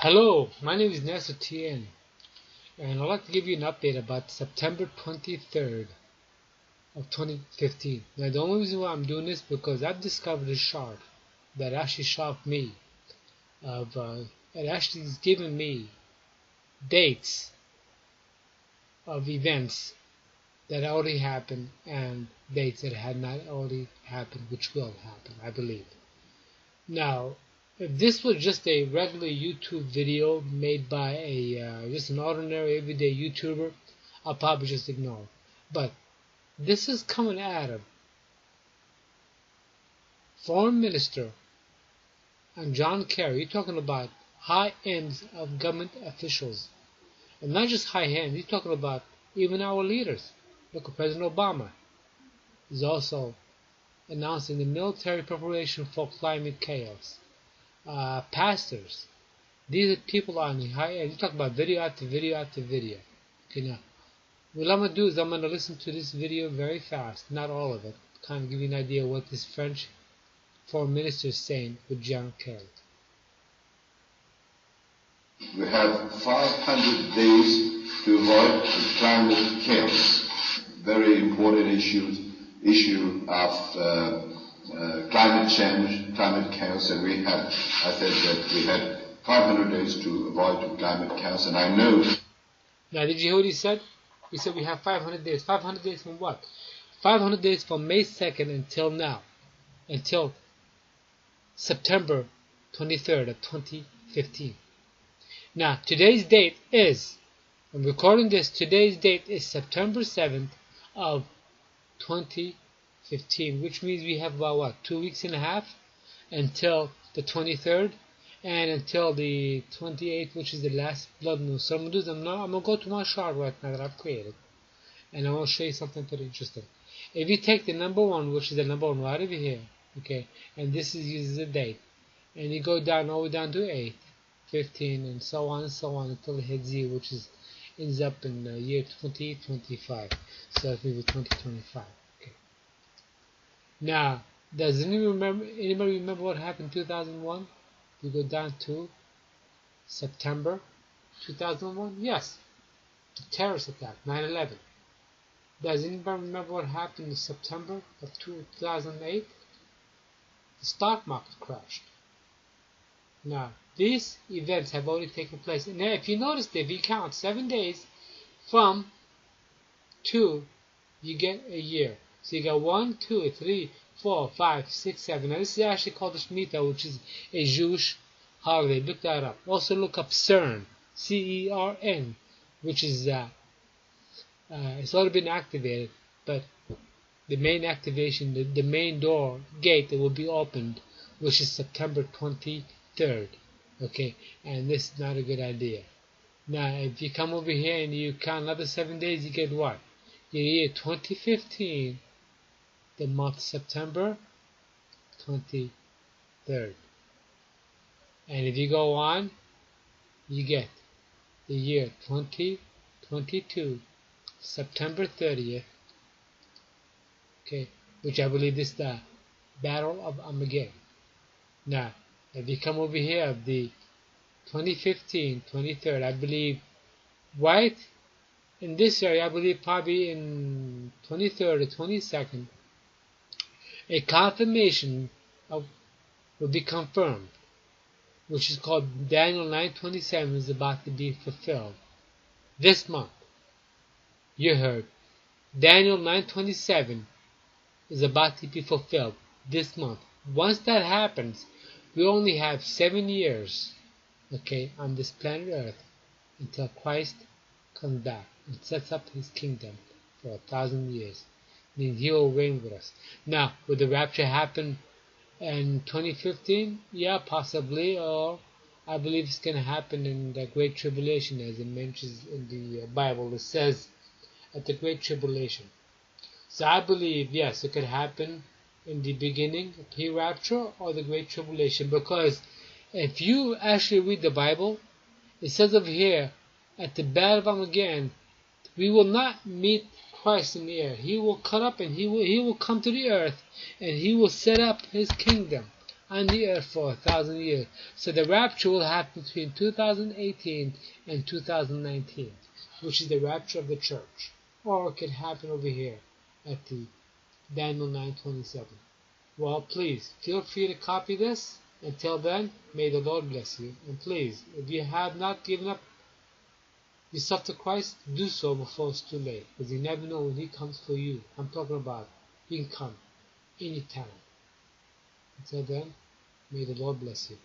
Hello, my name is Nasser TN, and I'd like to give you an update about September 23rd of 2015. Now, the only reason why I'm doing this is because I've discovered a chart that actually shocked me. It actually is giving me dates of events that already happened and dates that had not already happened, which will happen, I believe. Now, if this was just a regular YouTube video made by just an ordinary everyday YouTuber, I'll probably just ignore it. But this is coming out of Foreign Minister and John Kerry. You're talking about high ends of government officials, and not just high ends. You're talking about even our leaders. Look at President Obama. He's also announcing the military preparation for climate chaos. Pastors. These are people on the high end. You talk about video after video after video. Okay, now, what I'm going to do is I'm going to listen to this video very fast, not all of it, kind of give you an idea what this French foreign minister is saying with John Kerry. We have 500 days to avoid the climate chaos. Very important issue of climate change, climate chaos, and I said that we had 500 days to avoid climate chaos, and I know. Now, did you hear what he said? He said we have 500 days. 500 days from what? 500 days from May 2nd until now, until September 23rd of 2015. Now, today's date is, I'm recording this, today's date is September 7th of 2015, which means we have about, what, 2 weeks and a half until the 23rd and until the 28th, which is the last blood moon. So I'm going to do is I'm going to go to my chart right now that I've created, and I want to show you something pretty interesting. If you take the number 1, which is the number 1 right over here, okay, and this is uses a date, and you go down all the way down to 8, 15, and so on until it hits Z, which ends up in the year 2025. So it's maybe 2025. Okay. Now, does anybody remember what happened in 2001? You go down to September 2001. Yes, the terrorist attack, 9/11. Does anybody remember what happened in September of 2008? The stock market crashed. Now, these events have already taken place. And now, if you notice, if you count 7 days from 2, you get a year. So you got 1, 2, 3, 4, 5, 6, 7. Now, this is actually called the Shemitah, which is a Jewish holiday. Look that up. Also look up CERN, C-E-R-N, which is it's already been activated, but the main activation, the main door gate that will be opened, which is September 23rd. Okay, and this is not a good idea. Now, if you come over here and you count another 7 days, you get what? Your year 2015, the month September 23rd. And if you go on, you get the year 2022, September 30th, okay, which I believe is the Battle of Armageddon. Now, if you come over here, the 2015, 23rd, I believe, right in this area, I believe probably in 23rd or 22nd, a confirmation will be confirmed, which is called Daniel 9:27, is about to be fulfilled this month. You heard. Daniel 9:27 is about to be fulfilled this month. Once that happens, we only have 7 years, okay, on this planet Earth until Christ comes back and sets up his kingdom for 1,000 years. Means he will reign with us. Now, will the rapture happen in 2015? Yeah, possibly, or I believe it's going to happen in the Great Tribulation, as it mentions in the Bible. It says at the Great Tribulation. So I believe, yes, it could happen in the beginning, pre-rapture, or the Great Tribulation, because if you actually read the Bible, it says over here, at the Battle of Armageddon, we will not meet Christ in the air. He will cut up and he will come to the earth, and he will set up his kingdom on the earth for 1,000 years. So the rapture will happen between 2018 and 2019, which is the rapture of the church. Or it could happen over here at the Daniel 9:27. Well, please, feel free to copy this. Until then, may the Lord bless you. And please, if you have not given up yourself to Christ, do so before it's too late. Because you never know when He comes for you. I'm talking about He can come anytime. Until then, may the Lord bless you.